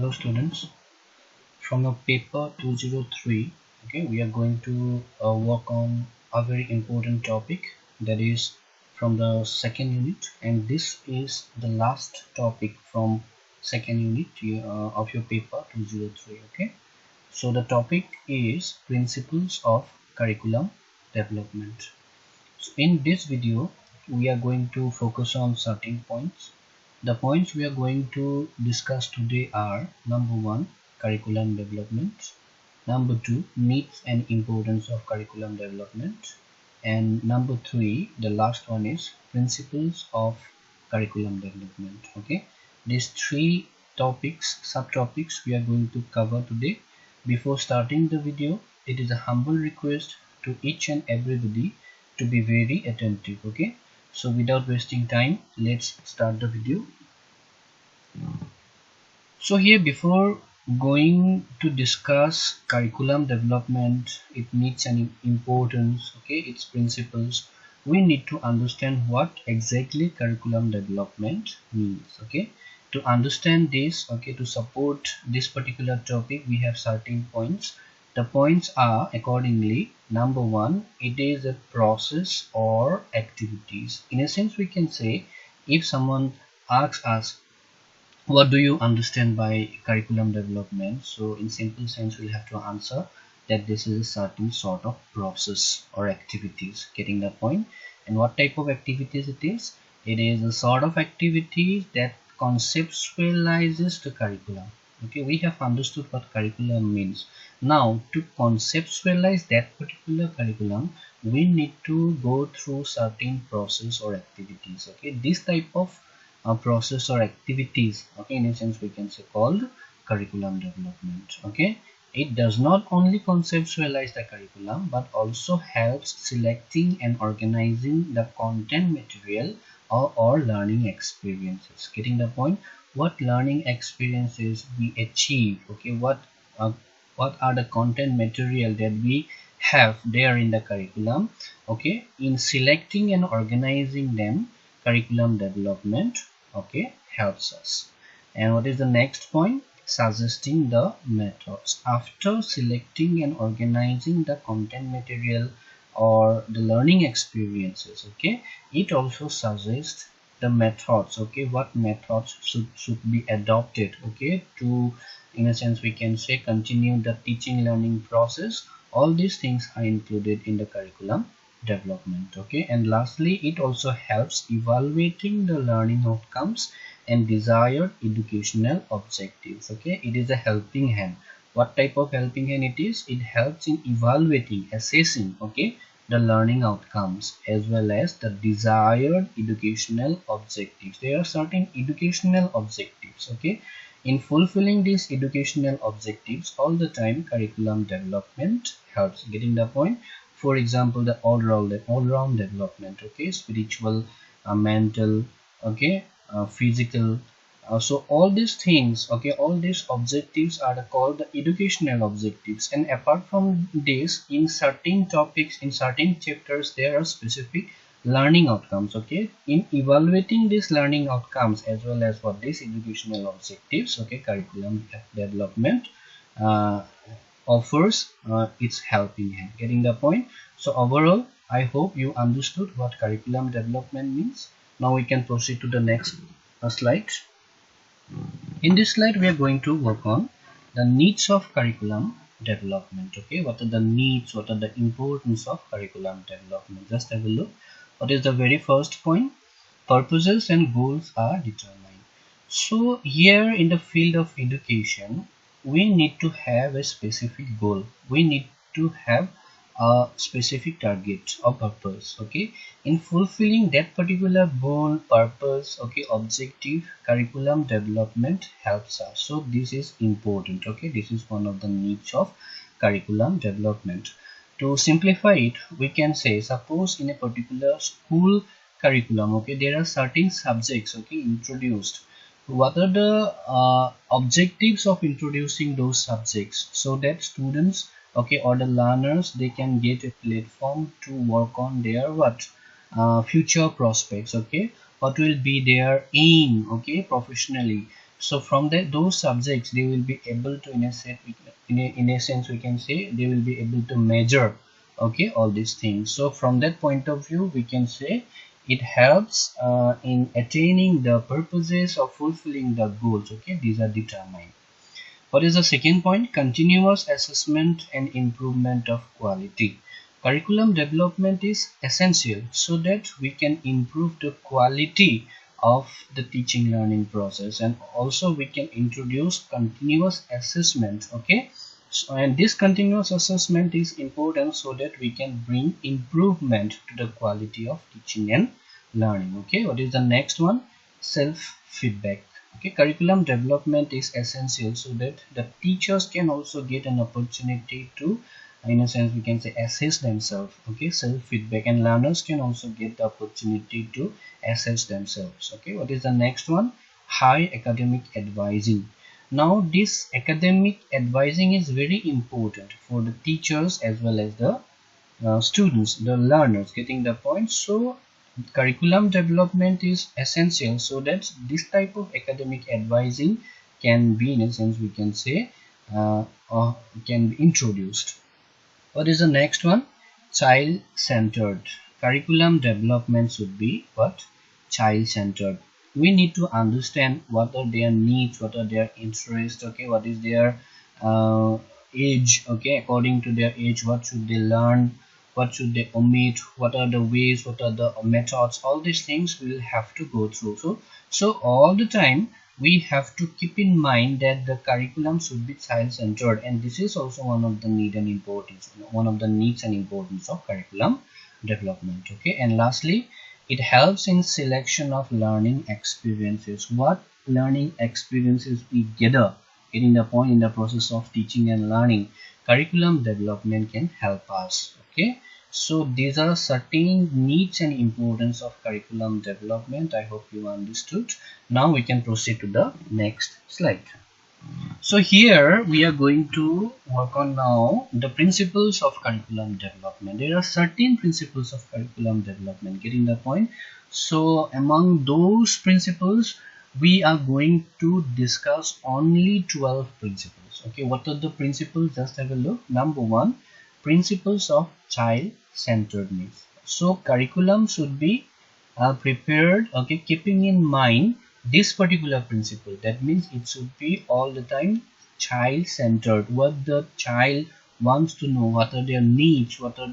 Hello students, from your paper 203, okay, we are going to work on a very important topic, that is from the second unit, and this is the last topic from second unit of your paper 203. Okay, so the topic is principles of curriculum development. So in this video we are going to focus on certain points. The points we are going to discuss today are: number one, curriculum development; number two, needs and importance of curriculum development; and number three, the last one, is principles of curriculum development. Okay, these three topics, subtopics, we are going to cover today. Before starting the video, it is a humble request to each and everybody to be very attentive. Okay, so without wasting time, let's start the video. So here, before going to discuss curriculum development, it needs an importance, okay, its principles, we need to understand what exactly curriculum development means. Okay, to understand this, okay, to support this particular topic, we have certain points. The points are accordingly: number one, it is a process or activities. In a sense, we can say, if someone asks us what do you understand by curriculum development, so in simple sense we'll have to answer that this is a certain sort of process or activities. Getting the point? And what type of activities it is? It is a sort of activities that conceptualizes the curriculum. Okay, we have understood what curriculum means. Now to conceptualize that particular curriculum, we need to go through certain process or activities. Okay, this type of process or activities, okay, in a sense we can say, called curriculum development. Okay, it does not only conceptualize the curriculum but also helps selecting and organizing the content material or learning experiences. Getting the point? What learning experiences we achieve, okay, uh, what are the content material that we have there in the curriculum, okay, in selecting and organizing them, curriculum development, okay, helps us. And what is the next point? Suggesting the methods. After selecting and organizing the content material or the learning experiences, okay, it also suggests the methods, okay, what methods should be adopted, okay, to, in a sense we can say, continue the teaching learning process. All these things are included in the curriculum development. Okay, and lastly, it also helps evaluating the learning outcomes and desired educational objectives. Okay, it is a helping hand. What type of helping hand it is? It helps in evaluating, assessing, okay, the learning outcomes as well as the desired educational objectives. There are certain educational objectives. Okay, in fulfilling these educational objectives, all the time curriculum development helps. Getting the point? For example, the all-round development, okay, spiritual, mental, okay, physical, so all these things, okay, all these objectives are called the educational objectives. And apart from this, in certain topics, in certain chapters, there are specific learning outcomes. Okay, in evaluating these learning outcomes as well as for these educational objectives, okay, curriculum development uh, offers its helping hand. Getting the point? So overall, I hope you understood what curriculum development means. Now we can proceed to the next slide. In this slide we are going to work on the needs of curriculum development. Okay, what are the needs, what are the importance of curriculum development? Just have a look. What is the very first point? Purposes and goals are determined. So here in the field of education, we need to have a specific goal. We need to have a specific target or purpose. Okay, in fulfilling that particular goal, purpose, okay, objective, curriculum development helps us. So this is important. Okay, this is one of the needs of curriculum development. To simplify it, we can say, suppose in a particular school curriculum, okay, there are certain subjects, okay, introduced. What are the objectives of introducing those subjects? So that students, okay, or the learners, they can get a platform to work on their what, future prospects. Okay, what will be their aim, okay, professionally. So from those subjects they will be able to, in a sense we can say, they will be able to measure, okay, all these things. So from that point of view we can say it helps in attaining the purposes of fulfilling the goals, okay, these are determined. What is the second point? Continuous assessment and improvement of quality. Curriculum development is essential so that we can improve the quality of the teaching learning process, and also we can introduce continuous assessment, okay. So, and this continuous assessment is important so that we can bring improvement to the quality of teaching and learning, okay. What is the next one? Self feedback. Okay, curriculum development is essential so that the teachers can also get an opportunity to, in a sense we can say, assess themselves, okay, self feedback, and learners can also get the opportunity to assess themselves, okay. What is the next one? High academic advising. Now this academic advising is very important for the teachers as well as the students, the learners, getting the point. So curriculum development is essential so that this type of academic advising can be, in a sense we can say, or can be introduced. What is the next one? Child centered. Curriculum development should be what? Child centered. We need to understand what are their needs, what are their interests, okay, what is their uh, age, okay, according to their age what should they learn, what should they omit, what are the ways, what are the methods, all these things we will have to go through. So all the time we have to keep in mind that the curriculum should be child centered, and this is also one of the need and importance, one of the needs and importance of curriculum development, okay. And lastly, it helps in selection of learning experiences. What learning experiences we gather, getting the point, in the process of teaching and learning, curriculum development can help us, okay. So these are certain needs and importance of curriculum development. I hope you understood. Now we can proceed to the next slide. So here we are going to work on now the principles of curriculum development. There are certain principles of curriculum development, getting the point. So among those principles we are going to discuss only 12 principles, okay. What are the principles? Just have a look. Number one, principles of child centeredness. So curriculum should be prepared, okay, keeping in mind this particular principle. That means it should be all the time child centered. What the child wants to know, what are their needs, what are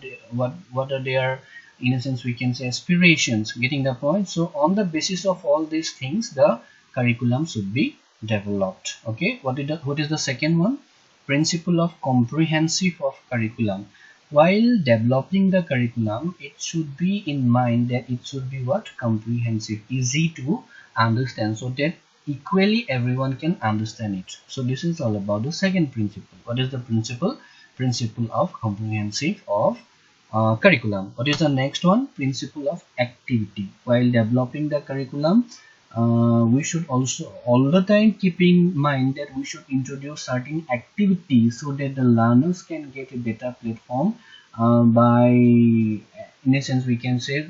their, in a sense we can say, aspirations, getting the point. So on the basis of all these things the curriculum should be developed, okay. What is the second one? Principle of comprehensive of curriculum. While developing the curriculum, it should be in mind that it should be what? Comprehensive, easy to understand, so that equally everyone can understand it. So this is all about the second principle. What is the principle? Principle of comprehensive of curriculum. What is the next one? Principle of activity. While developing the curriculum, we should also all the time keep in mind that we should introduce certain activities so that the learners can get a better platform by, in a sense we can say,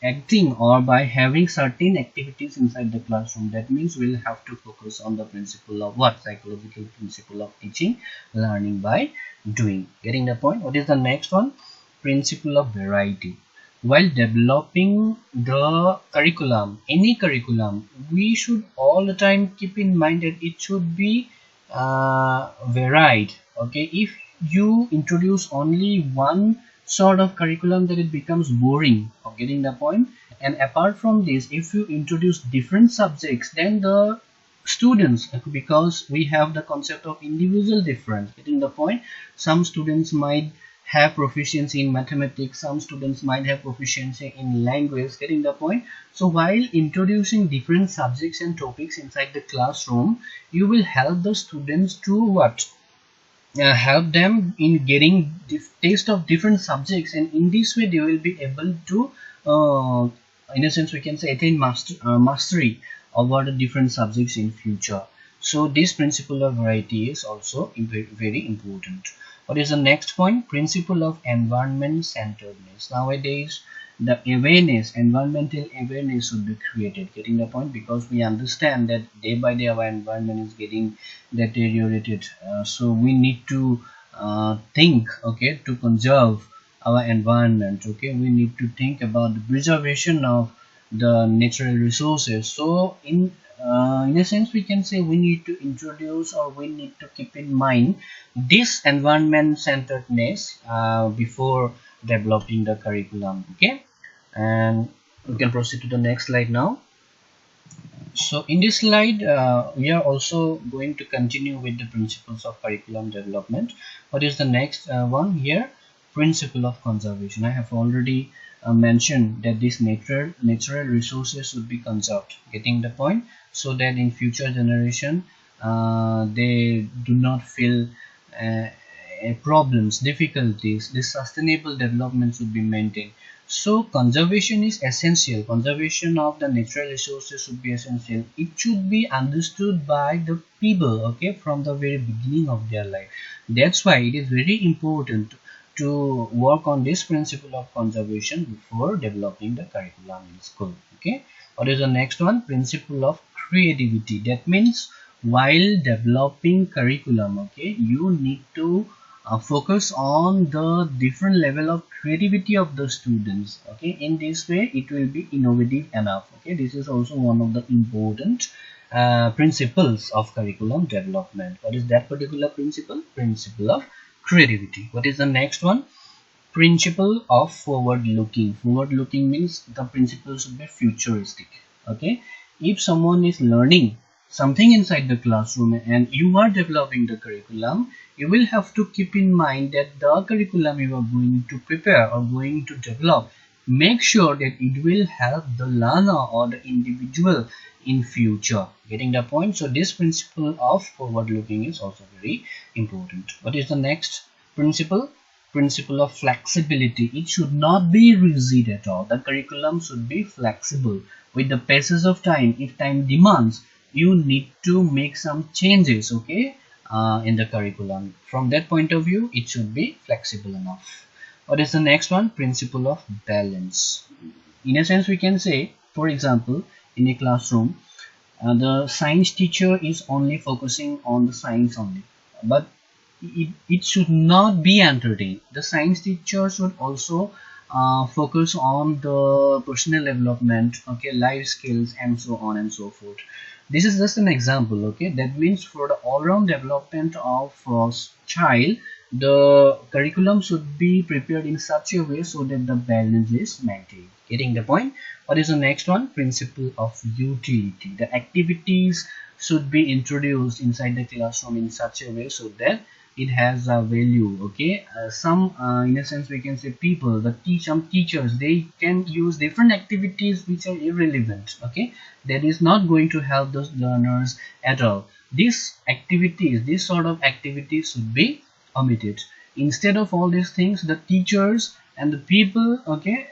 acting or by having certain activities inside the classroom. That means we'll have to focus on the principle of what? Psychological principle of teaching, learning by doing, getting the point. What is the next one? Principle of variety. While developing the curriculum, any curriculum, we should all the time keep in mind that it should be varied, okay. If you introduce only one sort of curriculum, then it becomes boring, getting the point. And apart from this, if you introduce different subjects, then the students, because we have the concept of individual difference, getting the point. Some students might have proficiency in mathematics, some students might have proficiency in language, getting the point. So while introducing different subjects and topics inside the classroom, you will help the students to what? Help them in getting the taste of different subjects, and in this way they will be able to in a sense we can say attain mastery over the different subjects in future. So this principle of variety is also very important. What is the next point? Principle of environment centeredness. Nowadays the awareness, environmental awareness should be created. Getting the point? Because we understand that day by day our environment is getting deteriorated, so we need to think, okay, to conserve our environment. Okay, we need to think about the preservation of the natural resources. So in a sense we can say we need to introduce, or we need to keep in mind this environment centeredness before developing the curriculum. Okay, and we can proceed to the next slide now. So in this slide, we are also going to continue with the principles of curriculum development. What is the next one here? Principle of conservation. I have already mentioned that these natural resources should be conserved. Getting the point? So that in future generation, they do not feel uh, problems, difficulties. This sustainable development should be maintained. So conservation is essential. Conservation of the natural resources should be essential. It should be understood by the people, okay, from the very beginning of their life. That's why it is very important to work on this principle of conservation before developing the curriculum in school. Okay, what is the next one? Principle of creativity. That means while developing curriculum, okay, you need to focus on the different level of creativity of the students. Okay, in this way it will be innovative enough. Okay, this is also one of the important principles of curriculum development. What is that particular principle? Principle of creativity. What is the next one? Principle of forward looking. Forward looking means the principle should be futuristic. Okay, if someone is learning something inside the classroom and you are developing the curriculum, you will have to keep in mind that the curriculum you are going to prepare or going to develop, make sure that it will help the learner or the individual in future. Getting the point? So this principle of forward looking is also very important. What is the next principle? Principle of flexibility. It should not be rigid at all. The curriculum should be flexible with the passage of time. If time demands, you need to make some changes, okay, in the curriculum. From that point of view, it should be flexible enough. What is the next one? Principle of balance. In a sense we can say, for example, in a classroom, the science teacher is only focusing on the science only, but it should not be entertained. The science teacher should also focus on the personal development, okay, life skills, and so on and so forth. This is just an example. Okay, that means for the all-round development of child, the curriculum should be prepared in such a way so that the balance is maintained. Getting the point? What is the next one? Principle of utility. The activities should be introduced inside the classroom in such a way so that it has a value. Okay, some in a sense we can say people, some teachers, they can use different activities which are irrelevant. Okay, that is not going to help those learners at all. These activities, this sort of activities should be omitted. Instead of all these things, the teachers and the people, okay,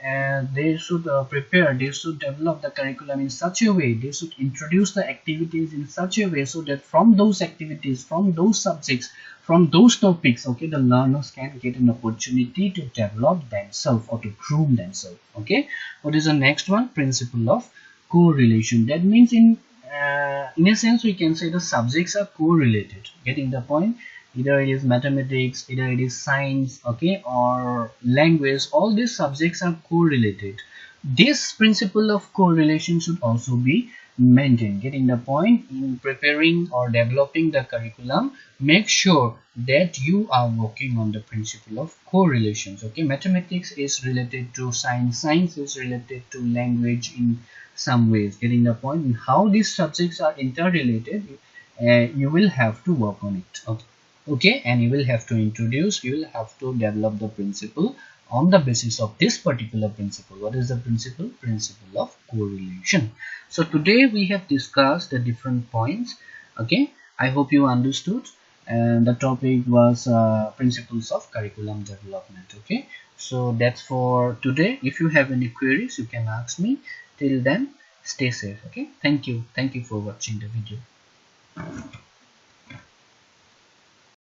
they should prepare, they should develop the curriculum in such a way, they should introduce the activities in such a way so that from those activities, from those subjects, from those topics, okay, the learners can get an opportunity to develop themselves or to groom themselves. Okay, what is the next one? Principle of correlation. That means in a sense we can say the subjects are correlated. Getting the point? Either it is mathematics, either it is science, okay, or language. All these subjects are correlated. This principle of correlation should also be maintained. Getting the point? In preparing or developing the curriculum, make sure that you are working on the principle of correlations. Okay, mathematics is related to science, science is related to language in some ways. Getting the point? And how these subjects are interrelated, you will have to work on it. Okay, and you will have to introduce, you will have to develop the principle on the basis of this particular principle. What is the principle? Principle of correlation. So today we have discussed the different points. Okay, I hope you understood, and the topic was principles of curriculum development. Okay, so that's for today. If you have any queries, you can ask me. Till then, stay safe. Okay, thank you for watching the video.